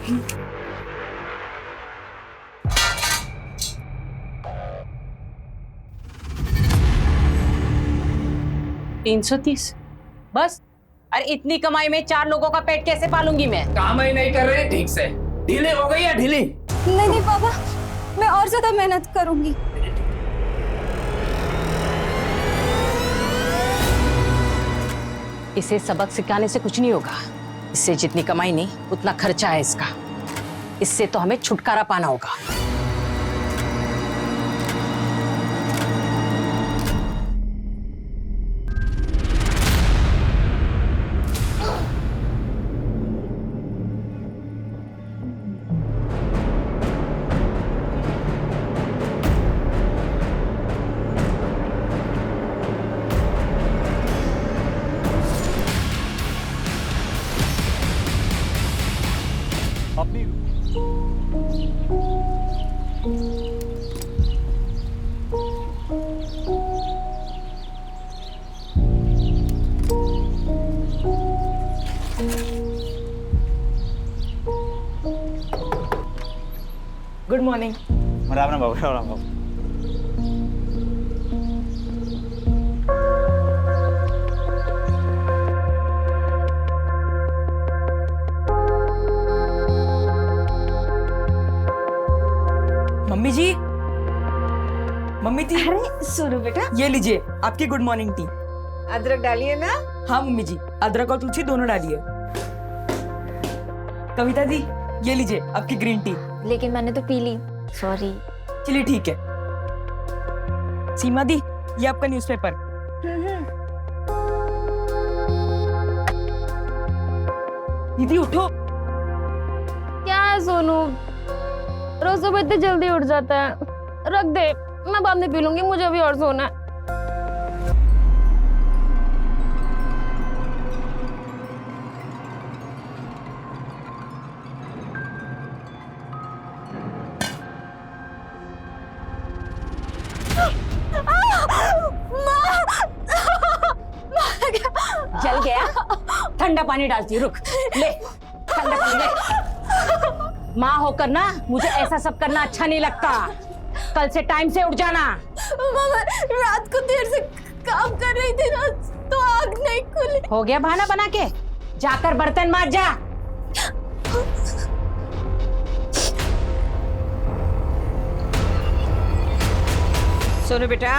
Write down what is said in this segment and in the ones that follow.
330 बस। अरे इतनी कमाई में 4 लोगों का पेट कैसे पालूंगी मैं? काम ही नहीं कर रहे ठीक से, ढीले हो गई या ढीली? नहीं नहीं पापा, मैं और ज्यादा मेहनत करूंगी। इसे सबक सिखाने से कुछ नहीं होगा। इससे जितनी कमाई नहीं उतना खर्चा है इसका। इससे तो हमें छुटकारा पाना होगा। अपनी गुड मॉर्निंग। राम राम बाबू, राम राम बाबू। मम्मी जी, मम्मी जी, अरे सुनो बेटा, ये लीजिए आपकी गुड मॉर्निंग टी। अदरक डालिए ना। हाँ मम्मी जी, अदरक और तुलसी दोनों डालिए। कविता दी, ये लीजिए आपकी ग्रीन टी। लेकिन मैंने तो पी ली, सॉरी। चलिए ठीक है। सीमा दी, ये आपका न्यूज़पेपर। दीदी उठो। क्या है सोनू, रोज सुबह इतनी जल्दी उठ जाता है। रख दे, मैं बाद में पी लूंगी, मुझे अभी और सोना है। जल गया? ठंडा पानी डालती हूँ, रुक। ले ठंडा पानी ले। माँ होकर ना मुझे ऐसा सब करना अच्छा नहीं लगता। कल से टाइम से उठ जाना। मामा, रात को देर से काम कर रही थी ना, तो आग नहीं खुली। हो गया बहाना बना के? जाकर बर्तन मांज जा। सोनू बेटा।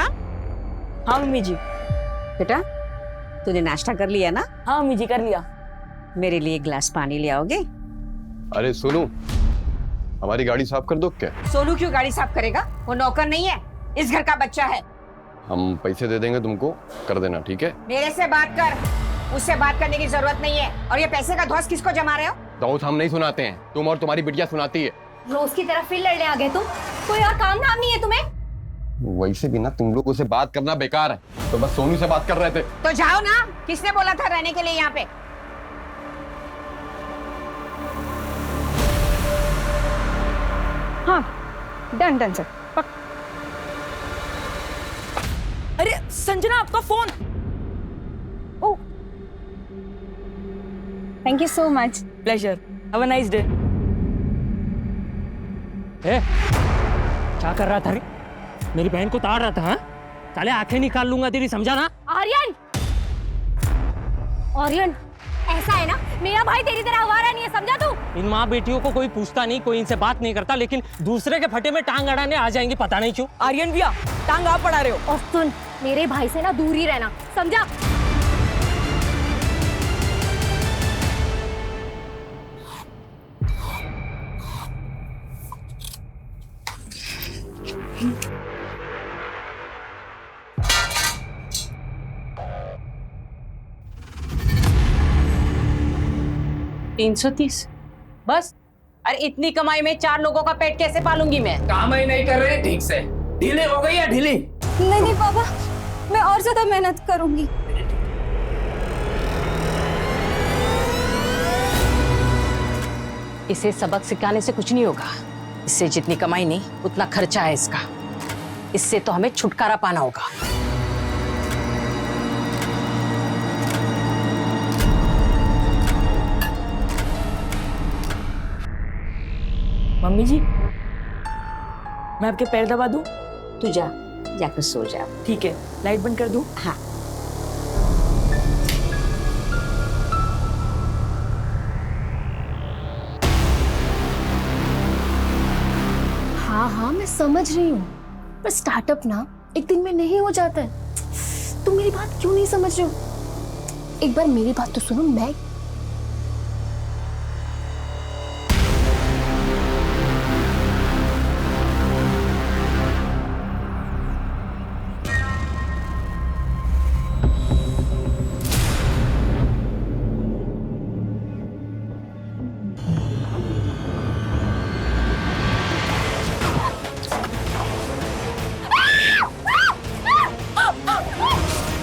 हाँ मम्मी जी। बेटा तूने नाश्ता कर लिया ना? हाँ मम्मी जी, कर लिया। मेरे लिए एक गिलास पानी ले आओगे? अरे सोनू, हमारी गाड़ी साफ कर दो क्या? सोनू क्यों गाड़ी साफ करेगा? वो नौकर नहीं है, इस घर का बच्चा है। हम पैसे दे देंगे तुमको, कर देना, ठीक है? मेरे से बात कर, उससे बात करने की जरूरत नहीं है। और ये पैसे का धौंस किसको जमा रहे हो? धौंस हम नहीं सुनाते हैं, तुम और तुम्हारी बिटिया सुनाती है। रोज की तरफ फिर लड़ने आ गए तुम। कोई और काम धाम नहीं है तुम्हें? वैसे भी ना तुम लोगों से बात करना बेकार है, तो बस सोनू से बात कर रहे थे। तो जाओ ना, किसने बोला था रहने के लिए यहाँ पे? हाँ, डन डन सर। अरे संजना, आपका phone. Oh, thank you so much. Pleasure, have a nice day. क्या कर रहा था रे? मेरी बहन को ताड़ रहा था? हाँ? साले आंखें निकाल लूंगा तेरी, समझा ना? आर्यन, आर्यन, ऐसा है ना, मेरा भाई तेरी तरह आवारा नहीं है, समझा तू? इन माँ बेटियों को कोई पूछता नहीं, कोई इनसे बात नहीं करता, लेकिन दूसरे के फटे में टांग अड़ाने आ जाएंगे, पता नहीं क्यों। आर्यन भैया, टांग आप पड़ा रहे हो। और सुन, मेरे भाई से ना दूर ही रहना, समझा? तीन 330 बस। अरे इतनी कमाई में 4 लोगों का पेट कैसे पालूंगी मैं? काम ही नहीं कर रहे ठीक से, ढीले हो गई या ढीली? नहीं नहीं पापा, मैं और ज्यादा मेहनत करूंगी। इसे सबक सिखाने से कुछ नहीं होगा। इससे जितनी कमाई नहीं उतना खर्चा है इसका। इससे तो हमें छुटकारा पाना होगा। मम्मी जी, मैं आपके पैर दबा दूं? तू जा, जाकर सो जा। ठीक है, लाइट बंद कर दूं? हाँ। हाँ मैं समझ रही हूँ, पर स्टार्टअप ना एक दिन में नहीं हो जाता है। तुम मेरी बात क्यों नहीं समझ रहे हो? एक बार मेरी बात तो सुनो। मैं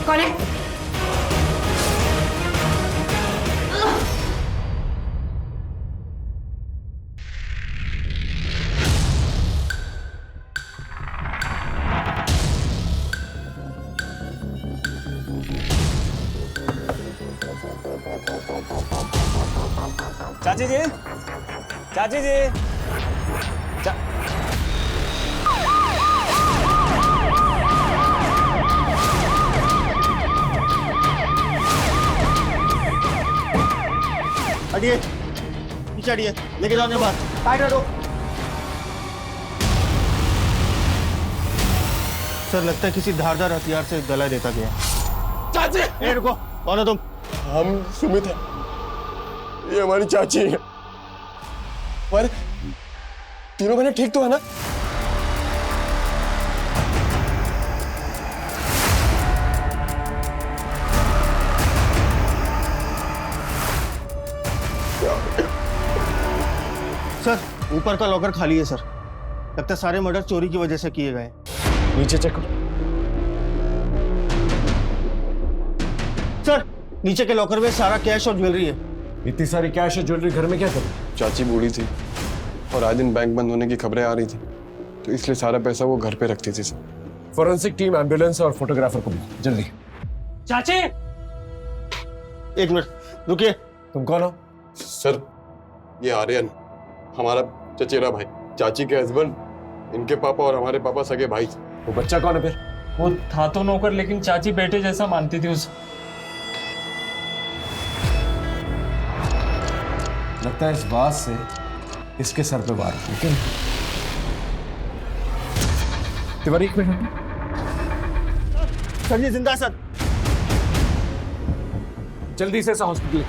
कौन है? चाची जी, चाची जी, हटिए, पीछे हटिए, लेके जाओ बाहर। बाहर हटो। सर लगता है किसी धारदार हथियार से गला देता गया। चाची, ए रुको, कौन है तुम? हम सुमित है, ये हमारी चाची है। पर तीनों बहनें ठीक तो है ना? सर ऊपर का लॉकर खाली है सर। लगता है सारे मर्डर चोरी की वजह से किए गए। नीचे चेक करो। सर नीचे के लॉकर में सारा कैश और ज्वेलरी है। इतनी सारी कैश और ज्वेलरी घर में क्या करूं? चाची बूढ़ी थी और आए दिन बैंक बंद होने की खबरें आ रही थी, तो इसलिए सारा पैसा वो घर पे रखती थी। फॉरेंसिक टीम, एम्बुलेंस और फोटोग्राफर को बुलाओ जल्दी। चाची, एक मिनट रुकिए। तुम कौन हो? सर ये आर्यन, हमारा चचेरा भाई, चाची के हस्बैंड, इनके पापा और हमारे पापा सगे भाई। वो बच्चा कौन है फिर? वो था तो नौकर, लेकिन चाची बेटे जैसा मानती थी उसे। लगता है इस बात से इसके सर पे वार। लेकिन तिवारी एक मिनट। सर जी जिंदा है सर। जल्दी से हॉस्पिटल।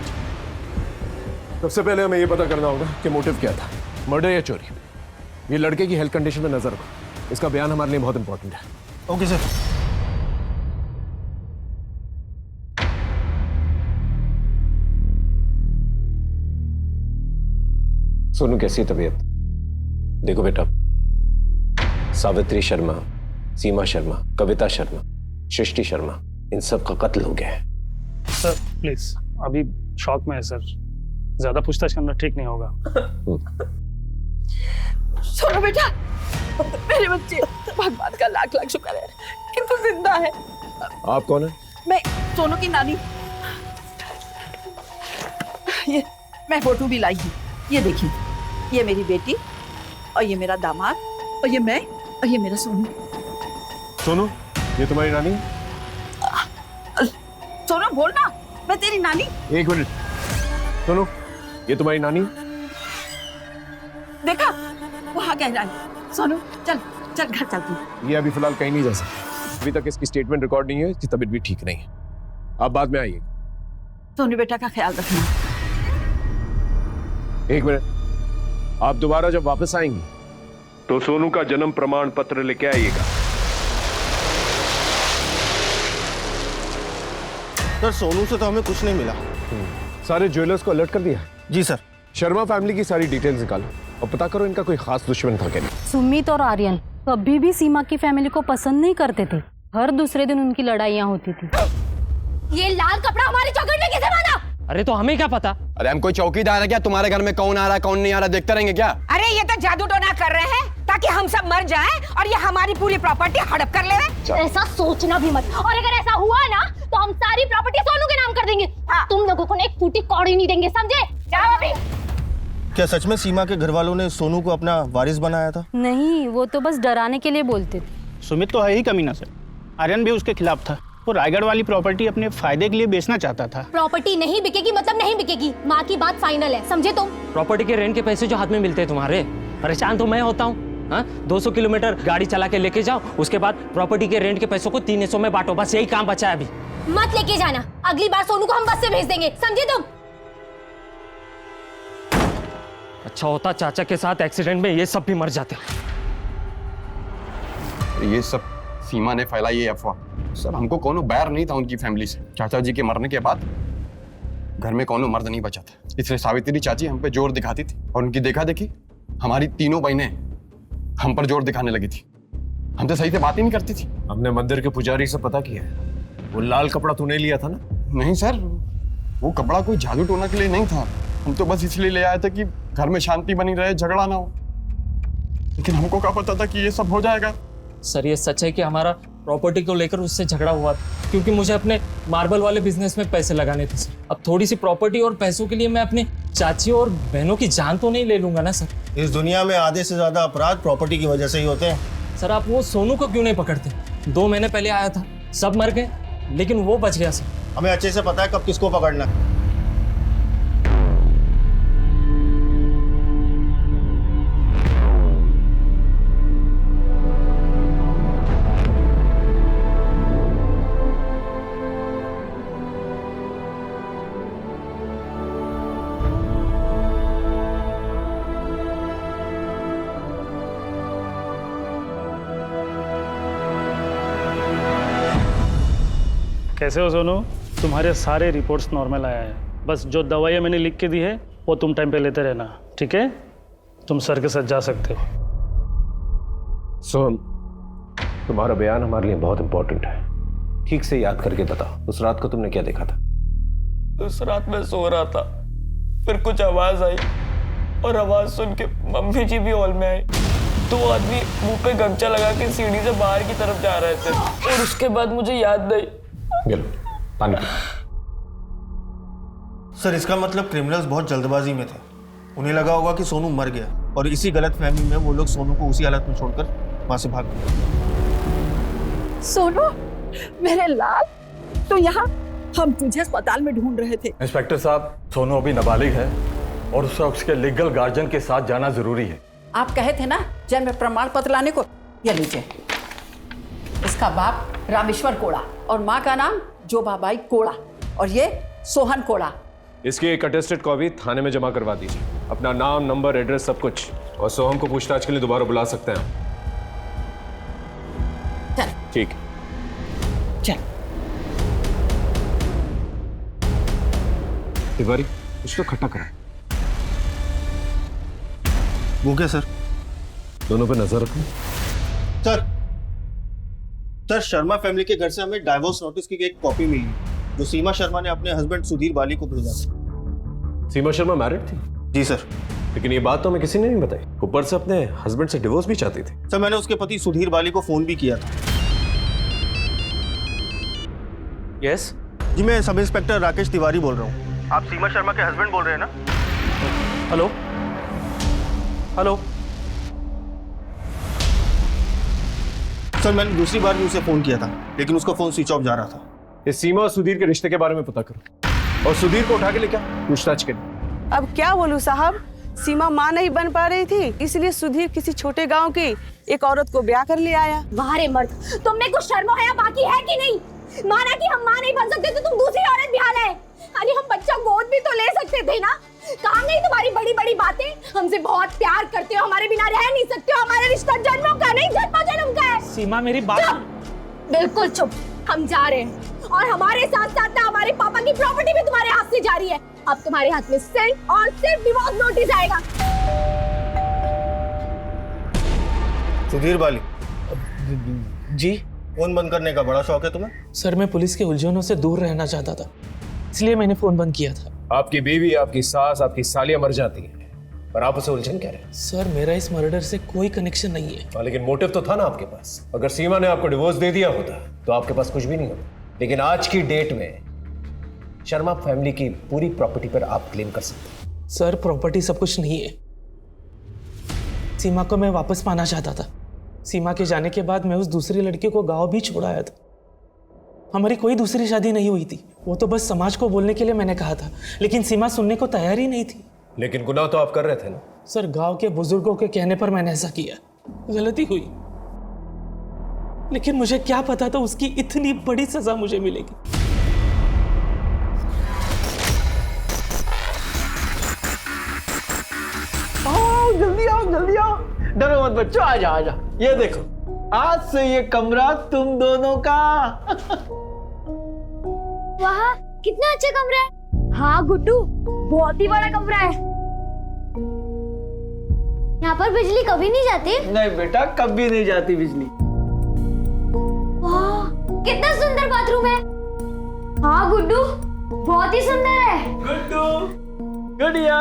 सबसे पहले हमें ये पता करना होगा कि मोटिव क्या था, मर्डर या चोरी। ये लड़के की हेल्थ कंडीशन पे नजर रखो, इसका बयान हमारे लिए बहुत इंपॉर्टेंट है। Okay sir. सोनू कैसी है तबीयत? देखो बेटा, सावित्री शर्मा, सीमा शर्मा, कविता शर्मा, सृष्टि शर्मा, इन सब का कत्ल हो गया है। सर प्लीज, अभी शॉक में है सर, ज्यादा पूछताछ करना ठीक नहीं होगा। सोनू बेटा, मेरे बच्चे, भगवान का लाख लाख शुक्र है कि तू जिंदा है। आप कौन है? मैं सोनू की नानी। ये मैं फोटो भी लाई हूँ, ये देखिए, ये मेरी बेटी और ये मेरा दामाद और ये मैं और ये मेरा सोनू। सोनू, ये तुम्हारी नानी? सोनू बोल ना, मैं तेरी नानी। एक मिनट। सोनू, ये तुम्हारी नानी? देखा, वहाँ कह रहा है। सोनू चल चल घर चलते हैं। ये अभी फिलहाल कहीं नहीं जा सकती, अभी तक इसकी स्टेटमेंट रिकॉर्ड नहीं है, इसकी तबीयत भी ठीक नहीं है। आप बाद में आइए। सोनू बेटा का ख्याल रखना। एक मिनट, आप दोबारा जब वापस आएंगी तो सोनू का जन्म प्रमाण पत्र लेके आइएगा। सर सोनू से तो हमें कुछ नहीं मिला। सारे ज्वेलर्स को अलर्ट कर दिया? जी सर। शर्मा फैमिली की सारी डिटेल्स निकालो और पता करो इनका कोई खास दुश्मन था क्या नहीं। सुमित और आर्यन कभी भी सीमा की फैमिली को पसंद नहीं करते थे, हर दूसरे दिन उनकी लड़ाइयाँ होती थी। ये लाल कपड़ा हमारी चौखट में कैसे बांधा? अरे तो हमें क्या पता? अरे हम कोई चौकीदार है क्या? तुम्हारे घर में कौन आ रहा है कौन नहीं आ रहा देखते रहेंगे क्या? अरे ये तो जादू टोना कर रहे हैं ताकि हम सब मर जाएं और ये हमारी पूरी प्रॉपर्टी हड़प कर ले। ऐसा सोचना भी मत, और अगर ऐसा हुआ ना तो हम सारी प्रॉपर्टी सोनू के नाम कर देंगे। तुम लोगों को ना एक फूटी कौड़ी नहीं देंगे, समझे? जाओ अभी। क्या सच में सीमा के घर वालों ने सोनू को अपना वारिस बनाया था? नहीं, वो तो बस डराने के लिए बोलते थे। सुमित तो है ही कमीना सर। आर्यन भी उसके खिलाफ था। वो रायगढ़ वाली प्रॉपर्टी अपने फायदे के लिए बेचना चाहता था। प्रॉपर्टी नहीं बिकेगी मतलब नहीं बिकेगी। माँ की बात फाइनल है, समझे तुम? प्रॉपर्टी के रेंट के पैसे जो हाथ में मिलते हैं तुम्हारे, परेशान तो मैं होता हूँ। 200 किलोमीटर गाड़ी चला के लेके जाओ, उसके बाद प्रॉपर्टी के रेंट के पैसों को 3 हिस्सों में बांटो, बस यही काम बचा है अभी। मत लेके जाना, अगली बार सोनू को हम बस से भेज देंगे, समझे तुम? अच्छा होता चाचा के साथ एक्सीडेंट में ये सब भी मर जाते। ये सब सीमा ने फैलाई ये अफवाह। सर हमको कोनो बैर नहीं था उनकी फैमिली से। चाचा जी के मरने के बाद घर में कोनो मर्द नहीं बचा था, इसलिए सावित्री चाची हम पे जोर दिखाती थी और उनकी देखा देखी हमारी तीनों बहनें हम पर जोर दिखाने लगी थी। हम तो सही से बात ही नहीं करती थी। हमने मंदिर के पुजारी से पता किया है, वो लाल कपड़ा तूने लिया था ना? नहीं सर, वो कपड़ा कोई जादू टोना के लिए नहीं था। हम तो बस इसलिए ले आए थे कि घर में शांति बनी रहे, झगड़ा ना हो। लेकिन हमको क्या पता था कि ये सब हो जाएगा। सर ये सच है कि हमारा प्रॉपर्टी को लेकर उससे झगड़ा हुआ था, क्योंकि मुझे अपने मार्बल वाले बिजनेस में पैसे लगाने थे सर। अब थोड़ी सी प्रॉपर्टी और पैसों के लिए मैं अपने चाची और बहनों की जान तो नहीं ले लूंगा ना सर। इस दुनिया में आधे से ज्यादा अपराध प्रॉपर्टी की वजह से ही होते हैं। सर आप वो सोनू को क्यों नहीं पकड़ते? 2 महीने पहले आया था, सब मर गए, लेकिन वो बच गया सर। हमें अच्छे से पता है कब किसको पकड़ना है। कैसे हो सोनू? तुम्हारे सारे रिपोर्ट्स नॉर्मल आया है, बस जो दवाइयाँ मैंने लिख के दी है वो तुम टाइम पे लेते रहना, ठीक है? तुम सर के साथ जा सकते हो। सोहम, तुम्हारा बयान हमारे लिए बहुत इंपॉर्टेंट है। ठीक से याद करके बताओ, उस रात को तुमने क्या देखा था? उस रात मैं सो रहा था, फिर कुछ आवाज आई और आवाज सुन के मम्मी जी भी हॉल में आई। 2 आदमी मुंह पे गमछा लगा के सीढ़ी से बाहर की तरफ जा रहे थे और उसके बाद मुझे याद नहीं। पानी। सर इसका मतलब क्रिमिनल्स बहुत जल्दबाजी में थे। उन्हें लगा होगा कि सोनू मर गया और इसी गलतफहमी में वो लोग सोनू को उसी हालत में छोड़कर वहां से भाग गए। सोनू मेरे लाल, तो यहाँ हम तुझे अस्पताल में ढूंढ रहे थे। इंस्पेक्टर साहब, सोनू अभी नाबालिग है और उसके लीगल गार्जियन के साथ जाना जरूरी है। आप कहे थे ना जन्म प्रमाण पत्र लाने को। ये लीजिए। इसका बाप रामेश्वर कोड़ा और माँ का नाम जोबाबाई कोड़ा और ये सोहन कोड़ा। इसकी एक अटेस्टेड कॉपी थाने में जमा करवा दीजिए। अपना नाम, नंबर, एड्रेस सब कुछ। और सोहम को पूछताछ के लिए दोबारा बुला सकते हैं। चल ठीक। चल तिवारी, कुछ तो खट्टा करा। वो क्या सर? दोनों पे नजर रखो। सर शर्मा फैमिली के घर से हमें डाइवोर्स नोटिस की एक कॉपी मिली जो सीमा शर्मा ने अपने हस्बैंड सुधीर बाली को भेजा। सीमा शर्मा मैरिड थी? जी सर। लेकिन ये बात तो हमें किसी ने नहीं बताई। ऊपर से अपने हस्बैंड से डिवोर्स भी चाहती थी। सर मैंने उसके पति सुधीर बाली को फोन भी किया था। यस जी, मैं सब इंस्पेक्टर राकेश तिवारी बोल रहा हूँ। आप सीमा शर्मा के हस्बैंड बोल रहे हैं ना? Hello hello. सर मैंने दूसरी बार भी उसे फोन किया था लेकिन उसका फोन स्विच ऑफ जा रहा था। इस सीमा और सुधीर के रिश्ते के बारे में पता करो और सुधीर को उठा के लेकर पूछताछ करें। अब क्या बोलूं साहब, सीमा माँ नहीं बन पा रही थी, इसलिए सुधीर किसी छोटे गांव की एक औरत को ब्याह कर ले आया। वाह रे मर्द, तुम में कुछ शर्म हया बाकी है कि नहीं? माना कि हम माँ नहीं बन सकते तो तुम दूसरी औरत ब्याह लाए। अरे हम बच्चा गोद भी तो ले सकते थे ना। कहाँ गई तुम्हारी बड़ी बड़ी बातें? हमसे बहुत प्यार करते हो, हमारे बिना रह नहीं सकते हो। हमारा रिश्ता जन्मों का नहीं, जन्मों जन्म का है। सीमा मेरी बात। बिल्कुल चुप। हम जा रहे हैं और हमारे साथ साथ ना हमारे पापा की प्रॉपर्टी भी तुम्हारे हाथ से जा रही है। अब तुम्हारे हाथ में सिर्फ और सिर्फ डिवोर्स नोटिस आएगा। सुधीर बाली जी। फोन बंद करने का बड़ा शौक है तुम्हें? सर मैं पुलिस के उलझनों से दूर रहना चाहता था, इसलिए मैंने फोन बंद किया था। आपकी बीवी, आपकी सास, आपकी सालियां मर जाती है और आप उसे उलझन कह रहे हैं। सर मेरा इस मर्डर से कोई कनेक्शन नहीं है। लेकिन मोटिव तो था ना आपके पास। अगर सीमा ने आपको डिवोर्स दे दिया होता तो आपके पास कुछ भी नहीं होता। लेकिन आज की डेट में शर्मा फैमिली की पूरी प्रॉपर्टी पर आप क्लेम कर सकते हैं। सर प्रॉपर्टी सब कुछ नहीं है। सीमा को मैं वापस पाना चाहता था। सीमा के जाने के बाद मैं उस दूसरी लड़की को गांव भी छोड़ आया था। हमारी कोई दूसरी शादी नहीं हुई थी, वो तो बस समाज को बोलने के लिए मैंने कहा था, लेकिन सीमा सुनने को तैयार ही नहीं थी। लेकिन गुनाह तो आप कर रहे थे ना? सर गांव के बुजुर्गों के कहने पर मैंने ऐसा किया, गलती हुई, लेकिन मुझे क्या पता था उसकी इतनी बड़ी सजा मुझे मिलेगी। जल्दी आओ जल्दी आओ, डरो मत बच्चों, आ जाओ आ जाओ। ये देखो, आज से ये कमरा तुम दोनों का। वाह कितना अच्छा कमरा है। हाँ गुड्डू, बहुत ही बड़ा कमरा है। यहाँ पर बिजली कभी नहीं जाती? नहीं बेटा, कभी नहीं जाती बिजली। वाह कितना सुंदर बाथरूम है। हाँ गुड्डू, बहुत ही सुंदर है। गुड्डू, गुड़िया,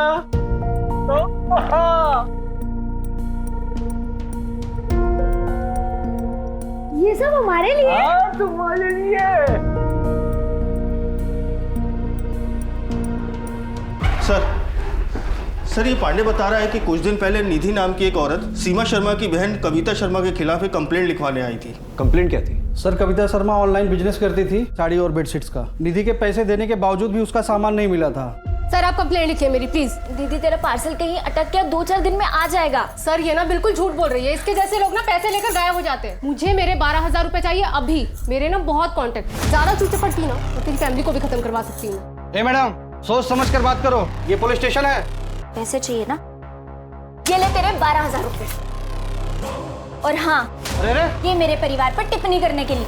ये सब हमारे लिए? हाँ तुम्हारे लिए। सर ये पांडे बता रहा है कि कुछ दिन पहले निधि नाम की एक औरत सीमा शर्मा की बहन कविता शर्मा के खिलाफ एक कंप्लेंट लिखवाने आई थी। कंप्लेंट क्या थी? Sir Kavita Sharma online business करती थी, साड़ी और बेडशीट्स का। निधि के पैसे देने के बावजूद भी उसका सामान नहीं मिला था। सर आप कंप्लेंट लिखिए मेरी प्लीज। दीदी तेरा पार्सल कहीं अटक गया, 2-4 दिन में आ जाएगा। सर ये ना बिल्कुल झूठ बोल रही है। इसके जैसे लोग ना पैसे लेकर गायब हो जाते हैं। मुझे मेरे 12,000 रुपए चाहिए अभी। मेरे ना बहुत कॉन्टेक्ट, ज्यादा चूचे पड़ती ना तो तेरी फैमिली को भी खत्म करवा सकती हूँ। ए मैडम, सोच समझ कर बात करो, ये पुलिस स्टेशन है। पैसे चाहिए ना, ये ले तेरे 12,000 रुपए। और हाँ, ये मेरे परिवार पर टिप्पणी करने के लिए।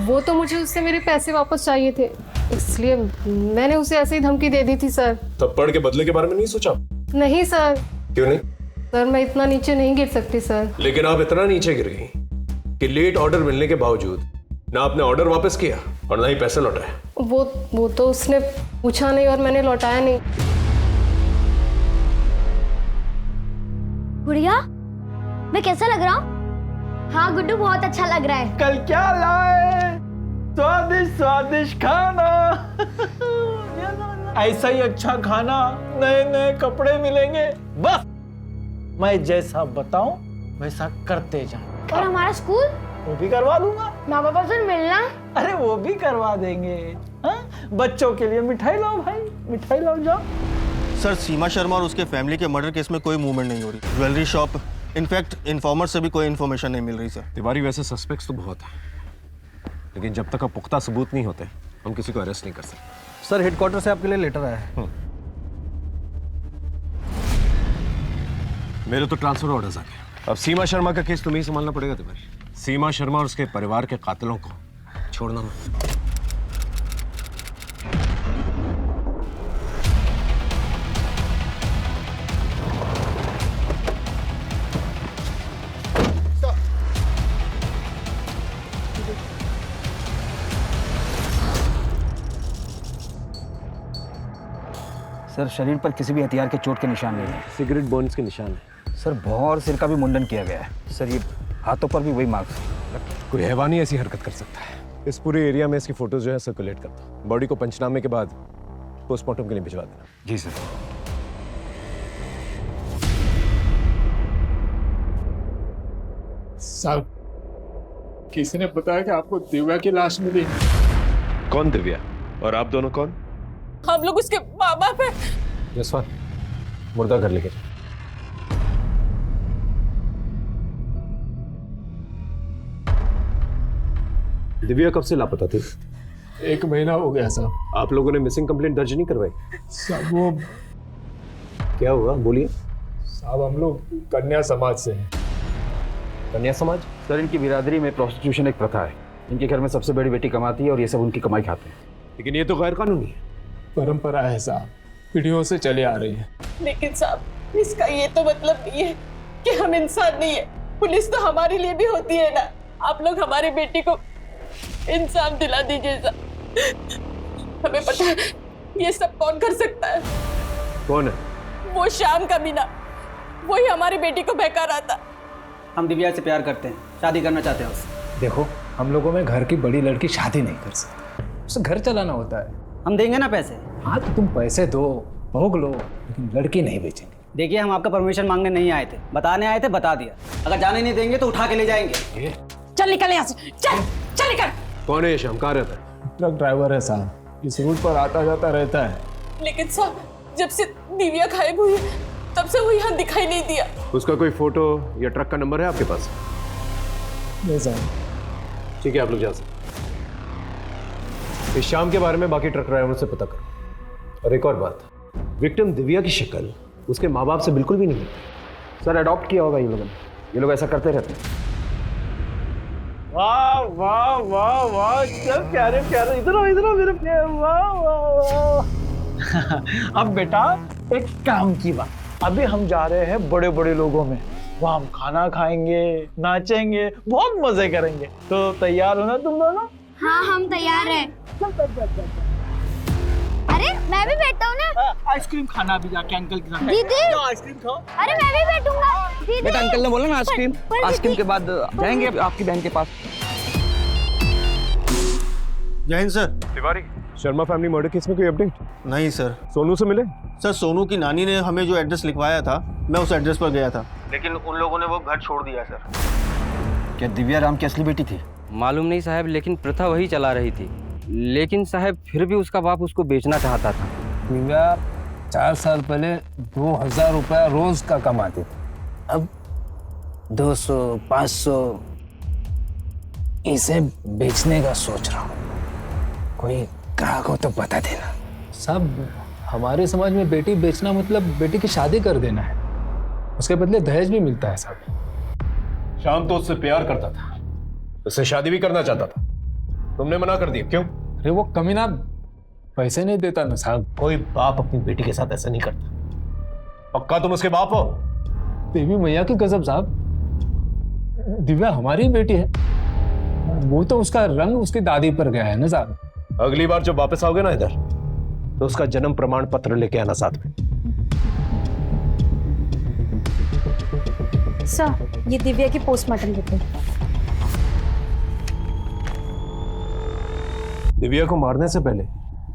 वो तो मुझे उससे मेरे पैसे वापस चाहिए थे, इसलिए मैंने उसे ऐसे ही धमकी दे दी थी सर। थप्पड़ के बदले के बारे में नहीं सोचा? नहीं सर। क्यों नहीं? सर मैं इतना नीचे नहीं गिर सकती सर। लेकिन आप इतना नीचे गिर गई कि लेट ऑर्डर मिलने के बावजूद ना आपने ऑर्डर वापस किया और ना ही पैसे लौटाए। वो तो उसने पूछा नहीं और मैंने लौटाया नहीं। गुड़िया, मैं कैसा लग रहा हूँ? हाँ गुड्डू, बहुत अच्छा लग रहा है। कल क्या लाए? स्वादिष्ट स्वादिष्ट खाना। ऐसा ही अच्छा खाना, नए नए कपड़े मिलेंगे। बस मैं जैसा बताऊं वैसा करते जाओ। और हमारा स्कूल? वो भी करवा दूंगा। माँ बाबा से मिलना? अरे वो भी करवा देंगे। हाँ? बच्चों के लिए मिठाई लाओ भाई, मिठाई लाओ जाओ। सर सीमा शर्मा और उसके फैमिली के मर्डर केस में कोई मूवमेंट नहीं हो रही। ज्वेलरी शॉप, इनफैक्ट इन्फॉर्मर से भी कोई इन्फॉर्मेशन नहीं मिल रही सर। तिवारी वैसे सस्पेक्ट्स तो बहुत हैं, लेकिन जब तक पुख्ता सबूत नहीं होते हम किसी को अरेस्ट नहीं कर सकते। सर हेडक्वार्टर से आपके लिए लेटर आया है। मेरे तो ट्रांसफर ऑर्डर्स आ गए। अब सीमा शर्मा का केस तुम्हें ही संभालना पड़ेगा तिवारी। सीमा शर्मा और उसके परिवार के कातिलों को छोड़ना मत। सर शरीर पर किसी भी हथियार के चोट के निशान नहीं है। सिगरेट बर्न्स के निशान है। सर भौं और सिर का भी मुंडन किया गया है। सर ये हाथों पर भी वही मार्क्स है। कोई हैवानी ऐसी हरकत कर सकता है? इस पूरे एरिया में इसकी फोटोज जो है सर्कुलेट करता हूं। बॉडी को पंचनामे के बाद पोस्टमार्टम के लिए भिजवा देना। जी सर। साहब किसी ने बताया कि आपको दिव्या की लाश मिली। कौन दिव्या और आप दोनों कौन? हम लोग उसके माँ बाप हैं। जसवान, मुर्दा घर लेके जा। दिव्या कब से लापता थी? 1 महीना हो गया साहब। आप लोगों ने मिसिंग कंप्लेंट दर्ज नहीं करवाई? साहब वो क्या हुआ, बोलिए। साहब हम लोग कन्या समाज से हैं। कन्या समाज? सर इनकी बिरादरी में प्रोस्टिट्यूशन एक प्रथा है। इनके घर में सबसे बड़ी बेटी कमाती है और ये सब उनकी कमाई खाते हैं। लेकिन ये तो गैर कानूनी है। परंपरा है साहब, पीढ़ियों से चले आ रही है। लेकिन साहब इसका ये तो मतलब नहीं है कि हम इंसान नहीं है। पुलिस तो हमारे लिए भी होती है ना। आप लोग हमारी बेटी को इंसान दिला दीजिए साहब। हमें पता है ये सब कौन कर सकता है। कौन है? वो श्याम का मीना, वही हमारी बेटी को बहका रहा था। हम दिव्या से प्यार करते हैं, शादी करना चाहते हैं उससे। देखो हम लोगों में घर की बड़ी लड़की शादी नहीं कर सकती, उसे घर चलाना होता है। हम देंगे ना पैसे। हाँ तो तुम पैसे दो, भोग लो, लेकिन लड़की नहीं बेचेंगे। देखिए, हम आपका परमिशन मांगने नहीं आए थे, बताने आए थे, बता दिया। अगर जाने नहीं देंगे तो उठा के ले जाएंगे। चल निकल यहाँ से, चल चल निकल। कौन है शाम? कहाँ रहता है? ट्रक ड्राइवर है साहब, इस रूट पर आता जाता रहता है। लेकिन साहब, जब से दिव्या गायब हुई है तब से वो यहाँ दिखाई नहीं दिया। उसका कोई फोटो या ट्रक का नंबर है आपके पास? नहीं साहब। ठीक है, आप लोग जा सकते। इस शाम के बारे में बाकी ट्रक ड्राइवर से पता करो। और एक और बात, विक्टिम दिव्या की शक्ल उसके माँ बाप से बिल्कुल भी नहीं मिलती। सर अडॉप्ट किया होगा इन लोगों ने, ये लोग ऐसा करते रहते हैं। वाह वाह वाह वाह, क्या प्यारे प्यारे, इधर आओ इधर आओ मेरे प्यारे, वाह वाह वाह। अब बेटा एक काम की बात, अभी हम जा रहे हैं बड़े बड़े लोगों में, वहाँ हम खाना खाएंगे, नाचेंगे, बहुत मजे करेंगे। तो तैयार हो ना तुम दोनों? हाँ हम तैयार हैं। अरे मैं भी बैठता हूँ ना। आइसक्रीम खाना भी जाके अंकल के साथ। दीदी आइसक्रीम खाओ। अरे मैं भी बैठूंगा। दीदी बेटा अंकल ने बोला ना आइसक्रीम, आइसक्रीम के बाद जाएंगे आपकी बहन के पास। जय Hind sir. Tiwari, Sharma family murder case में कोई अपडेट? नहीं सर। सोनू से मिले? सर सोनू की नानी ने हमें जो एड्रेस लिखवाया था, मैं उस एड्रेस पर गया था, लेकिन उन लोगों ने वो घर छोड़ दिया सर। क्या दिव्या राम की असली बेटी थी? मालूम नहीं साहब, लेकिन प्रथा वही चला रही थी। लेकिन साहब फिर भी उसका बाप उसको बेचना चाहता था। दिव्या 4 साल पहले 2000 रुपया रोज का कमाती थी, अब 200 500 इसे बेचने का सोच रहा हूँ। कोई ग्राहक हो तो बता देना। सब हमारे समाज में बेटी बेचना मतलब बेटी की शादी कर देना है, उसके बदले दहेज भी मिलता है साहब। शाम तो उससे प्यार करता था, उससे शादी भी करना चाहता था, तुमने मना कर दिया, क्यों? अरे वो कमीना पैसे नहीं देता ना साहब। कोई बाप अपनी बेटी के साथ ऐसा नहीं करता। पक्का तुम उसके बाप हो? देवी मैया की कसम साहब, दिव्या हमारी बेटी है, वो तो उसका रंग उसकी दादी पर गया है ना साहब। अगली बार जब वापस आओगे ना इधर, तो उसका जन्म प्रमाण पत्र लेके आना साथ में। सर ये दिव्या की पोस्टमार्टम रिपोर्ट। दिव्या को मारने से पहले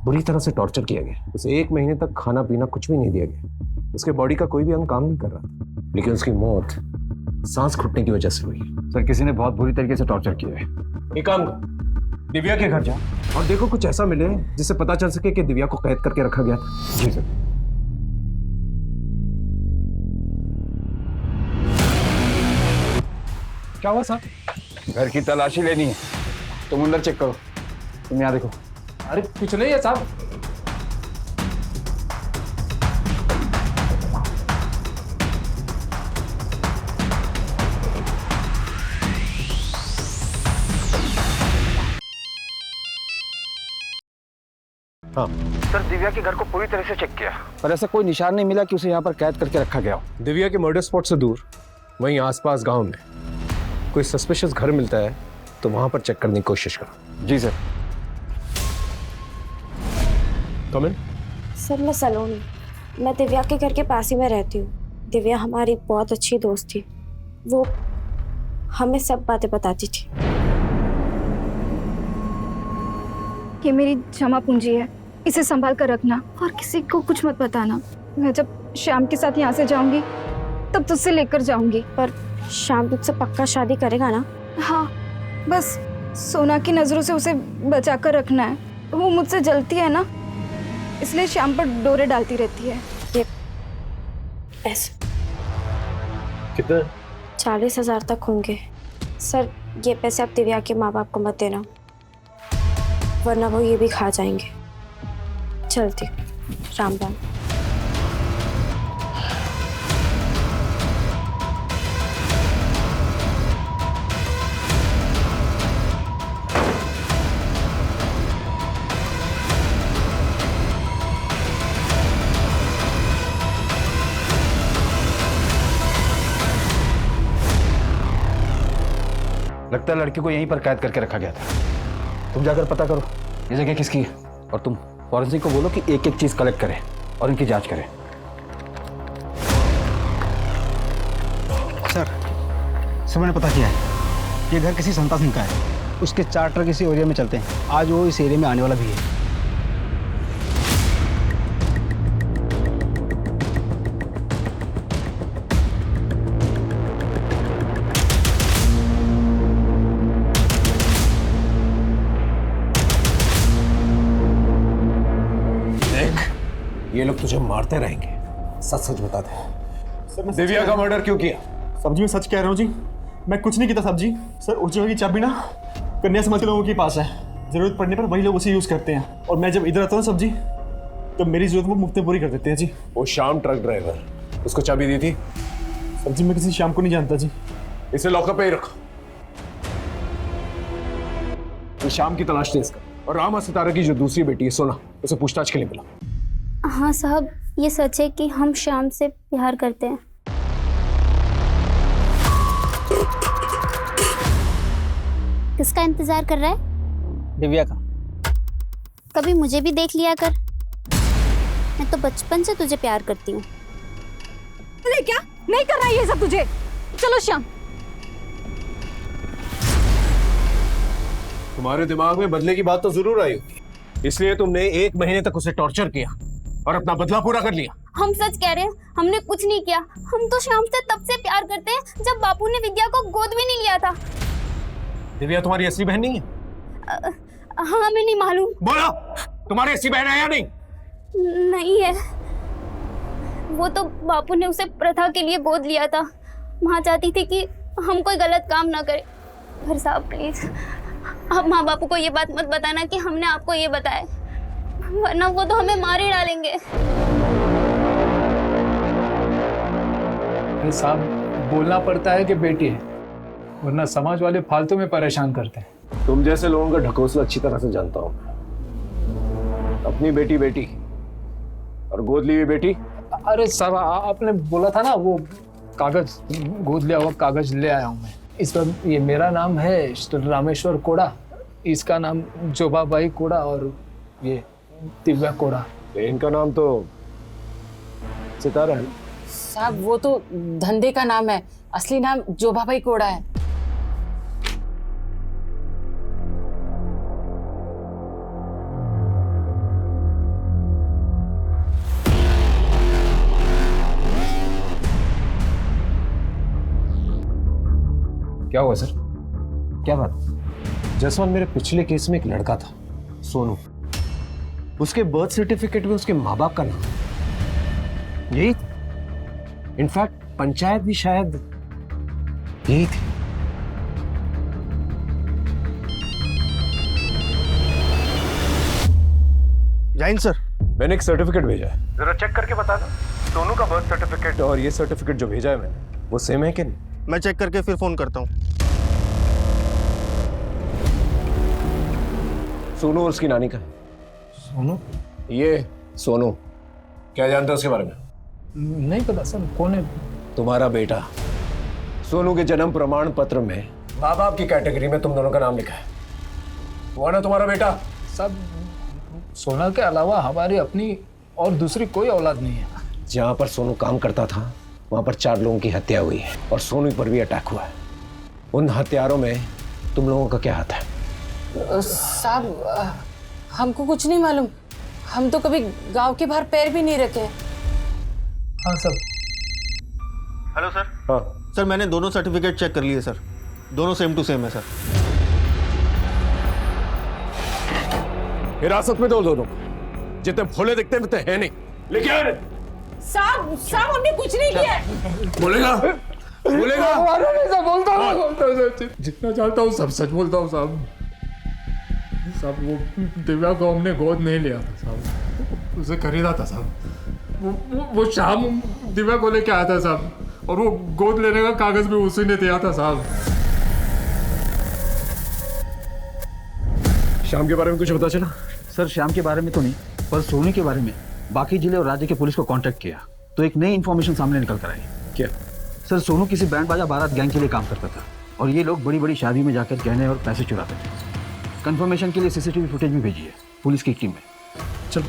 बुरी तरह से टॉर्चर किया गया। उसे 1 महीने तक खाना पीना कुछ भी नहीं दिया गया। उसके बॉडी का कोई भी अंग काम नहीं कर रहा था, लेकिन उसकी मौत सांस घुटने की वजह से हुई। सर किसी ने बहुत बुरी तरीके से टॉर्चर किया है। एक काम कर, दिव्या के घर जा और देखो कुछ ऐसा मिले जिससे पता चल सके कि दिव्या को कैद करके रखा गया था। जी सर। क्या हुआ साहब? घर की तलाशी लेनी है, तुम अंदर चेक करो, तुम यहाँ देखो। अरे कुछ नहीं है साहब। हाँ सर, दिव्या के घर को पूरी तरह से चेक किया, पर ऐसा कोई निशान नहीं मिला कि उसे यहाँ पर कैद करके रखा गया हो। दिव्या के मर्डर स्पॉट से दूर वहीं आसपास गांव में कोई सस्पिशियस घर मिलता है तो वहां पर चेक करने की कोशिश करो। जी सर। कम इन। सर मैं सलोनी, मैं दिव्या के घर के पास ही में रहती हूँ। दिव्या हमारी बहुत अच्छी दोस्त थी, वो हमें सब बातें बताती थी। ये मेरी जमा पूंजी है, इसे संभाल कर रखना और किसी को कुछ मत बताना। मैं जब श्याम के साथ यहाँ से जाऊंगी तब तुझसे लेकर जाऊंगी। पर श्याम तुझसे पक्का शादी करेगा ना? हाँ, बस सोना की नजरों से उसे बचा कर रखना है। वो मुझसे जलती है ना, इसलिए श्याम पर डोरे डालती रहती है। ये पैसे कितने? 40,000 तक होंगे सर। ये पैसे आप दिव्या के माँ बाप को मत देना, वरना वो ये भी खा जाएंगे। चलती, राम राम। लगता है लड़की को यहीं पर कैद करके रखा गया था। तुम जाकर पता करो ये जगह किसकी है, और तुम फॉरेंसिक को बोलो कि एक एक चीज कलेक्ट करें और इनकी जांच करें। सर मैंने पता किया है, ये घर किसी संता सिंह का है। उसके 4 ट्रक इसी एरिया में चलते हैं। आज वो इस एरिया में आने वाला भी है। ये लोग तुझे मारते रहेंगे। सच सच बता दे, सर मैं दिव्या का मर्डर क्यों किया? सब्जी मैं सच कह रहा हूँ जी, मैं कुछ नहीं किया साहब जी। सर उस जगह की चाबी ना कन्या समाज के लोगों के पास है, जरूरत पड़ने पर वही लोग उसे यूज करते हैं, और मैं जब इधर आता हूँ सब्जी तो मेरी जरूरत वो मुफ्त में पूरी कर देते हैं जी। वो शाम ट्रक ड्राइवर, उसको चाबी दी थी? सर जी मैं किसी शाम को नहीं जानता जी। इसे लॉकअप पे ही रखो। तो शाम की तलाश दे इसका, और रामा सितारा की जो दूसरी बेटी है सोना, उसे पूछताछ के लिए मिला। हाँ साहब, ये सच है कि हम श्याम से प्यार करते हैं। किसका इंतजार कर रहा है? दिव्या का। कभी मुझे भी देख लिया कर, मैं तो बचपन से तुझे प्यार करती हूँ। अरे क्या नहीं कर रहा है ये सब तुझे? चलो श्याम। तुम्हारे दिमाग में बदले की बात तो जरूर आई होगी, इसलिए तुमने 1 महीने तक उसे टॉर्चर किया और अपना बदला पूरा कर लिया। हम सच कह रहे हैं, हमने कुछ नहीं किया। हम तो श्याम से तब से प्यार करते हैं जब बापू ने विद्या को गोद में नहीं लिया था। दिव्या तुम्हारी असली बहन नहीं है? हाँ हमें नहीं मालूम। बोलो, तुम्हारी असली बहन है या नहीं? नहीं है, वो तो बापू ने उसे प्रथा के लिए गोद लिया था। माँ चाहती थी कि हम कोई गलत काम ना करें। पर साहब प्लीज, आप माँ बापू को ये बात मत बताना कि हमने आपको ये बताया, वरना वो तो हमें मार ही डालेंगे। अरे साहब, बोलना पड़ता है कि बेटी है, वरना समाज वाले फालतू में परेशान करते हैं। तुम जैसे लोगों का ढकोसला अच्छी तरह से जानता हूँ। अपनी बेटी बेटी और गोद ली हुई बेटी। अरे साहब, आपने बोला था ना वो कागज, गोद लिया हुआ कागज ले आया हूँ मैं। इस पर ये मेरा नाम है रामेश्वर कोड़ा, इसका नाम जोबाबाई कोड़ा, और ये दिव्या कोड़ा। इनका नाम तो सितारा है। साहब वो तो धंधे का नाम है, असली नाम जोबाबाई कोड़ा है। क्या हुआ सर? क्या बात? जसवंत, मेरे पिछले केस में एक लड़का था सोनू, उसके बर्थ सर्टिफिकेट में उसके माँ बाप का नाम यही था। इनफैक्ट पंचायत भी शायद यही थी। जैन सर, मैंने एक सर्टिफिकेट भेजा है, जरा चेक करके बता दो। सोनू का बर्थ सर्टिफिकेट और ये सर्टिफिकेट जो भेजा है मैंने, वो सेम है कि नहीं? मैं चेक करके फिर फोन करता हूँ। सोनू और उसकी नानी का है। सोनू? ये सोनू, क्या जानते हो उसके बारे में? नहीं पता सर, कौन है? तुम्हारा बेटा। सोनू के जन्म प्रमाण पत्र में माँ बाप की कैटेगरी में तुम दोनों का नाम लिखा है। वो ना तुम्हारा बेटा? सब सोना के अलावा हमारी अपनी और दूसरी कोई औलाद नहीं है। जहाँ पर सोनू काम करता था वहाँ पर 4 लोगों की हत्या हुई है और सोनू पर भी अटैक हुआ है। उन हत्यारों में तुम लोगों का क्या हाथ है? साहब हमको कुछ नहीं मालूम, हम तो कभी गांव के बाहर पैर भी नहीं रखे। हाँ सर। Hello sir. हाँ सर, मैंने दोनों सर्टिफिकेट चेक कर लिए सर, दोनों सेम टू सेम है सर। हिरासत में दो दोनों, जितने भोले दिखते हैं है नहीं। लेकिन साहब हमने कुछ नहीं किया। बोलेगा बोलता हूँ, जितना चाहता हूँ सब सच बोलता हूँ साहब। साहब वो दिव्या को हमने गोद नहीं लिया था साहब, उसे खरीदा था साहब। वो शाम दिव्या को लेके आया था साहब, और वो गोद लेने का कागज भी उसी ने दिया था साहब। शाम के बारे में कुछ पता चला? सर श्याम के बारे में तो नहीं, पर सोनी के बारे में बाकी जिले और राज्य के पुलिस को कांटेक्ट किया तो एक नई इन्फॉर्मेशन सामने निकल कर आई। क्या? सर सोनू किसी बैंड बाजा बारात गैंग के लिए काम करता था और ये लोग बड़ी बड़ी शादी में जाकर गहने और पैसे चुराते थे। कंफर्मेशन के लिए सीसीटीवी फुटेज भी भेजी है पुलिस की टीम में। चलो।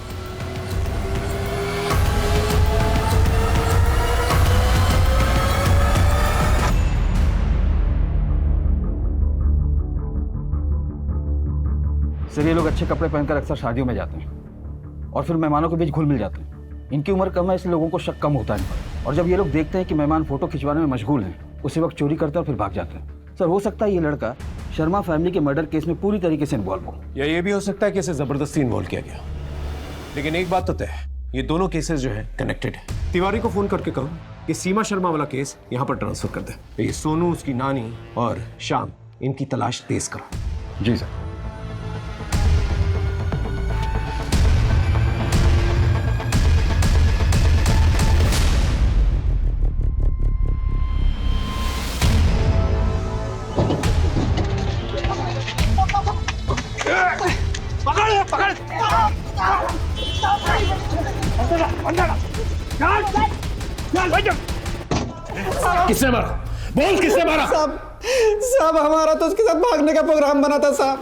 सर ये लोग अच्छे कपड़े पहनकर अक्सर शादियों में जाते हैं और फिर मेहमानों के बीच घुल मिल जाते हैं। इनकी उम्र कम है इसलिए लोगों को शक कम होता है इन पर, और जब ये लोग देखते हैं कि मेहमान फोटो खिंचवाने में मशगूल हैं उसी वक्त चोरी करते हैं और फिर भाग जाते हैं। सर हो सकता है ये लड़का शर्मा फैमिली के मर्डर केस में पूरी तरीके से इन्वॉल्व हो, या ये भी हो सकता है कि इसे जबरदस्ती इन्वॉल्व किया गया। लेकिन एक बात तो तय है, ये दोनों केसेस जो है कनेक्टेड है। तिवारी को फोन करके कहो कि सीमा शर्मा वाला केस यहाँ पर ट्रांसफर कर दे। ये सोनू, उसकी नानी और श्याम, इनकी तलाश तेज करो। जी सर। किसने मारा? बोल किसने मारा? साहब हमारा तो उसके साथ भागने का प्रोग्राम बना था साहब।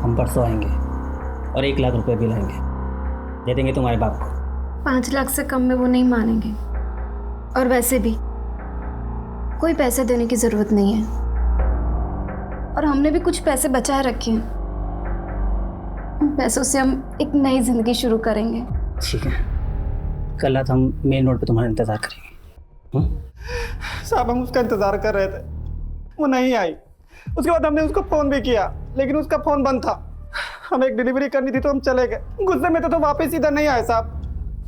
हम परसों आएंगे और 1 लाख रुपए भी लाएंगे, दे देंगे तुम्हारे बाप को। 5 लाख से कम में वो नहीं मानेंगे, और वैसे भी कोई पैसे देने की जरूरत नहीं है, और हमने भी कुछ पैसे बचाए रखे हैं। उन पैसों से हम एक नई जिंदगी शुरू करेंगे। ठीक है, कल रात हम मेन रोड पे तुम्हारा इंतजार करेंगे। साहब हम उसका इंतजार कर रहे थे, वो नहीं आई। उसके बाद हमने उसको फोन भी किया, लेकिन उसका फोन बंद था। हमें एक डिलीवरी करनी थी तो हम चले गए। गुस्से में तो वापस इधर नहीं आए साहब।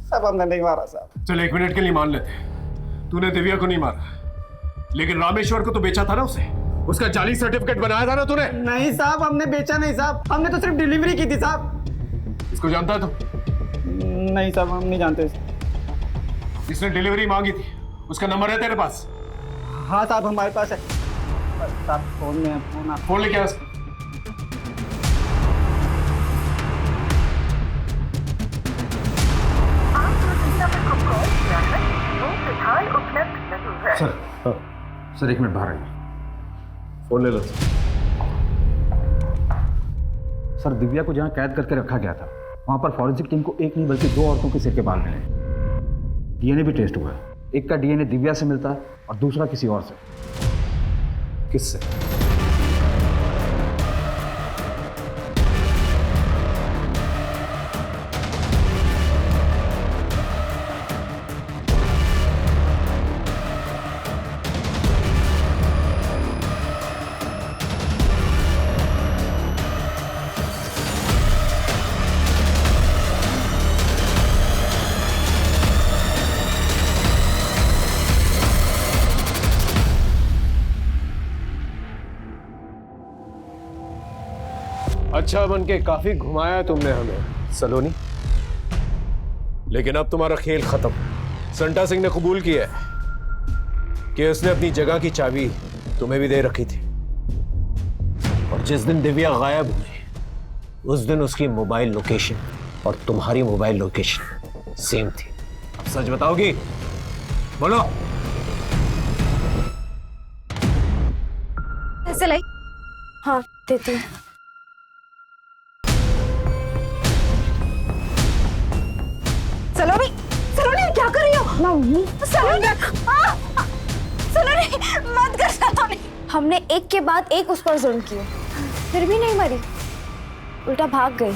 साहब हमने नहीं मारा साहब। चल 1 मिनट के लिए मान लेते, तूने दिव्या को नहीं मारा, लेकिन रामेश्वर को तो बेचा था ना उसे। उसका जाली सर्टिफिकेट बनाया था ना तूने? नहीं साहब, हमने बेचा नहीं साहब, हमने तो सिर्फ डिलीवरी की थी साहब। इसको जानता है तू? नहीं साहब, हम नहीं जानते। जिसने डिलीवरी मांगी थी उसका नंबर है तेरे पास? हाँ साहब हमारे पास है साहब, फोन में है। फोन लेके आ उसको। सर 1 मिनट बाहर आइए। फोन ले लो। सर दिव्या को जहाँ कैद करके रखा गया था वहाँ पर फॉरेंसिक टीम को एक नहीं बल्कि 2 औरतों के सिर के बाल मिले। डीएनए भी टेस्ट हुआ है। एक का डीएनए दिव्या से मिलता है और दूसरा किसी और से। किससे? अच्छा बन के काफी घुमाया तुमने हमें सलोनी, लेकिन अब तुम्हारा खेल खत्म। संटा सिंह ने कबूल किया है कि उसने अपनी जगह की चाबी तुम्हें भी दे रखी थी, और जिस दिन दिव्या गायब हुई उस दिन उसकी मोबाइल लोकेशन और तुम्हारी मोबाइल लोकेशन सेम थी। अब सच बताओगी? बोलो। ऐसे लाई। हाँ देती हूँ। सलोनी, सलोनी क्या कर रही हो? सलोनी, सलोनी मत कर सलोनी। हमने एक के बाद एक उस पर जुल्म किए, फिर भी नहीं मरी, उल्टा भाग गई।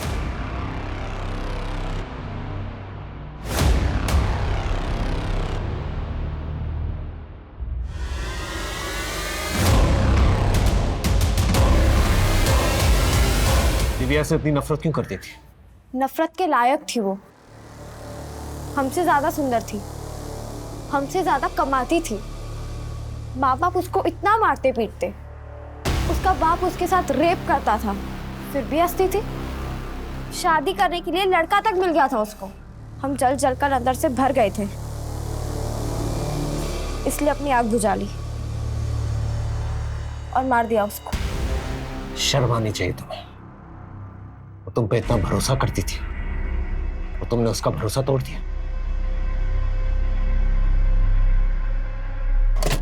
दिव्या से इतनी नफरत क्यों करती थी? नफरत के लायक थी वो। हमसे ज्यादा सुंदर थी, हमसे ज्यादा कमाती थी। माँ बाप उसको इतना मारते पीटते, उसका बाप उसके साथ रेप करता था, फिर भी हंसती थी। शादी करने के लिए लड़का तक मिल गया था उसको। हम जल जल कर अंदर से भर गए थे, इसलिए अपनी आग बुझा ली और मार दिया उसको। शर्म आनी चाहिए तुम्हें। वो तुम पे इतना भरोसा करती थी और तुमने उसका भरोसा तोड़ दिया।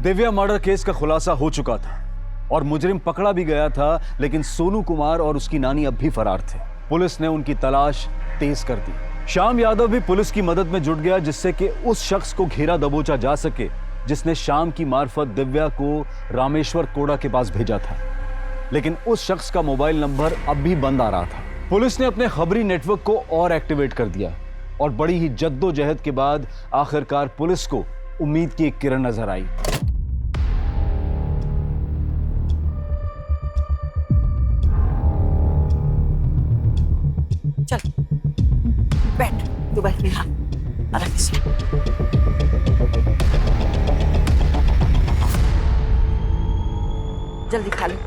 दिव्या मर्डर केस का खुलासा हो चुका था और मुजरिम पकड़ा भी गया था, लेकिन सोनू कुमार और उसकी नानी अब भी फरार थे। पुलिस ने उनकी तलाश तेज कर दी। श्याम यादव भी पुलिस की मदद में जुट गया, जिससे कि उस शख्स को घेरा दबोचा जा सके जिसने श्याम की मार्फत दिव्या को रामेश्वर कोड़ा के पास भेजा था। लेकिन उस शख्स का मोबाइल नंबर अब भी बंद आ रहा था। पुलिस ने अपने खबरी नेटवर्क को और एक्टिवेट कर दिया और बड़ी ही जद्दोजहद के बाद आखिरकार पुलिस को उम्मीद की एक किरण नजर आई। बैठ नेहा, आराम से। जल्दी खा लो।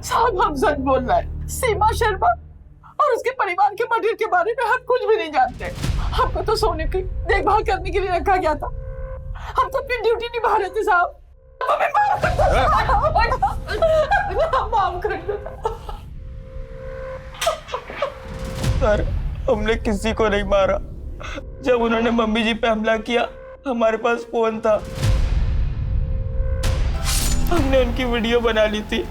साहब हम सच बोल रहे हैं। सीमा शर्मा और उसके परिवार के मर्डर के बारे में हम कुछ भी नहीं जानते। हमको तो सोने की देखभाल करने के लिए रखा गया था। हम तो अपनी ड्यूटी निभा रहे थे साहब। हमें माफ कर दो। सर, हमने किसी को नहीं मारा। जब उन्होंने मम्मी जी पे हमला किया, हमारे पास फोन था, हमने उनकी वीडियो बना ली थी।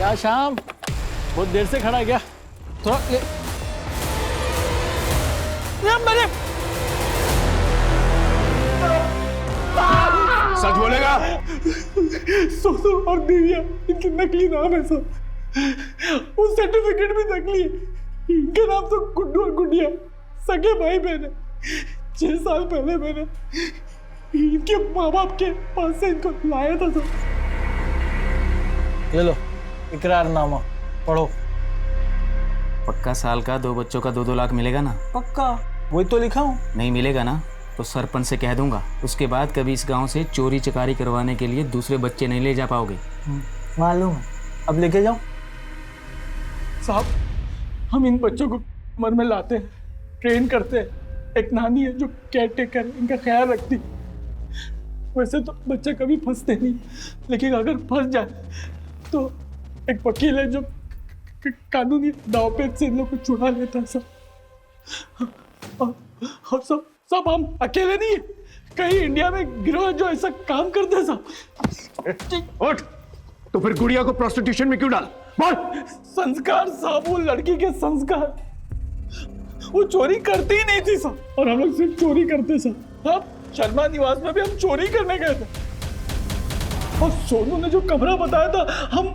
क्या शाम, बहुत देर से खड़ा गया। थोड़ा मेरे सच बोलेगा? सोनू और दिव्या इनके नकली नाम है सर। वो सर्टिफिकेट भी नकली है। इनके नाम तो गुड्डू और गुड़िया सगे भाई बहन है। 6 साल पहले मैंने इनके माँ बाप के पास से इनको लाया था सर। ये लो इकरारनामा पढ़ो। पक्का साल का 2 बच्चों का 2-2 लाख मिलेगा ना? पक्का, वही तो लिखा हूँ। नहीं मिलेगा ना तो सरपंच से कह दूंगा। उसके बाद कभी इस गांव से चोरी चकारी करवाने के लिए दूसरे बच्चे नहीं ले जा पाओगे। मालूम है, अब लेके जाओ। साहब, हम इन बच्चों को उम्र में लाते हैं, ट्रेन करते हैं। एक नानी है जो केयर टेकर इनका ख्याल रखती। वैसे तो बच्चे कभी फंसते नहीं, लेकिन अगर फंस जाए तो एक वकील है जो कानूनी दावपेच से इन लोग को छुड़ा लेता है सब। और सब हम अकेले नहीं है। कहीं इंडिया में गिरोह जो ऐसा काम करते हैं सब। उठ, तो फिर गुड़िया को प्रोस्टिट्यूशन में क्यों डाल? बोल। संस्कार साहब, वो लड़की के संस्कार। वो चोरी करती ही नहीं थी सब, और हम लोग सिर्फ चोरी करते सब। अब शर्मा निवास में भी हम चोरी करने गए थे, और सोनू ने जो कमरा बताया था हम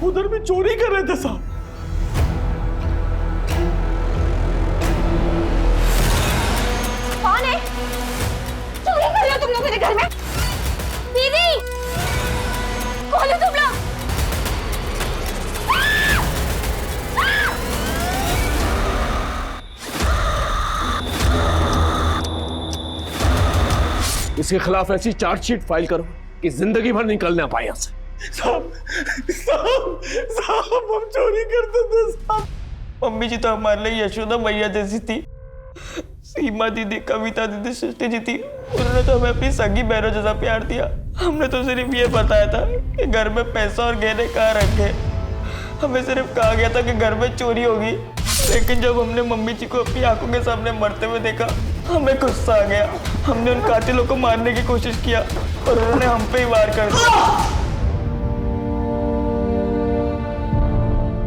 उधर भी चोरी कर रहे थे साहब। कौन है? चोरी कर रहे हो तुम लोग मेरे घर में? दीदी, कौन है तुम लोग? इसके खिलाफ ऐसी चार्जशीट फाइल करो कि जिंदगी भर निकल ना पाए यहाँ से। साहब, हम चोरी करते थे साहब। मम्मी जी तो हमारे लिए यशोदा मैया जैसी थी। सीमा दीदी, कविता दीदी, सृष्टि जी थी, उन्होंने तो हमें अपनी सगी बहनों जैसा प्यार दिया। हमने तो सिर्फ ये बताया था कि घर में पैसा और गहने कहाँ रखे। हमें सिर्फ कहा गया था कि घर में चोरी होगी, लेकिन जब हमने मम्मी जी को अपनी आंखों के सामने मरते हुए देखा, हमें गुस्सा आ गया। हमने उन कातिलों को मारने की कोशिश किया और उन्होंने हम पे ही वार कर दिया।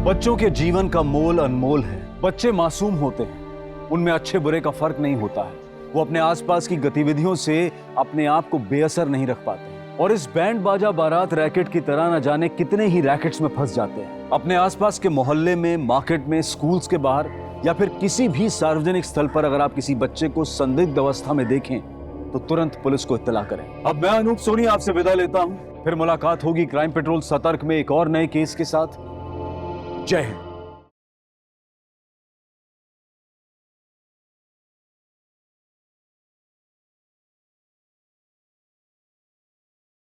बच्चों के जीवन का मोल अनमोल है। बच्चे मासूम होते हैं, उनमें अच्छे बुरे का फर्क नहीं होता है। वो अपने आसपास की गतिविधियों से अपने आप को बेअसर नहीं रख पाते, और इस बैंड बाजा बारात रैकेट की तरह न जाने कितने ही रैकेट्स में फंस जाते हैं। अपने आसपास के मोहल्ले में, मार्केट में, स्कूल्स के बाहर या फिर किसी भी सार्वजनिक स्थल पर अगर आप किसी बच्चे को संदिग्ध अवस्था में देखें तो तुरंत पुलिस को इत्तला करें। अब मैं अनूप सोनी आपसे विदा लेता हूं। फिर मुलाकात होगी क्राइम पेट्रोल सतर्क में एक और नए केस के साथ। जय हिंद।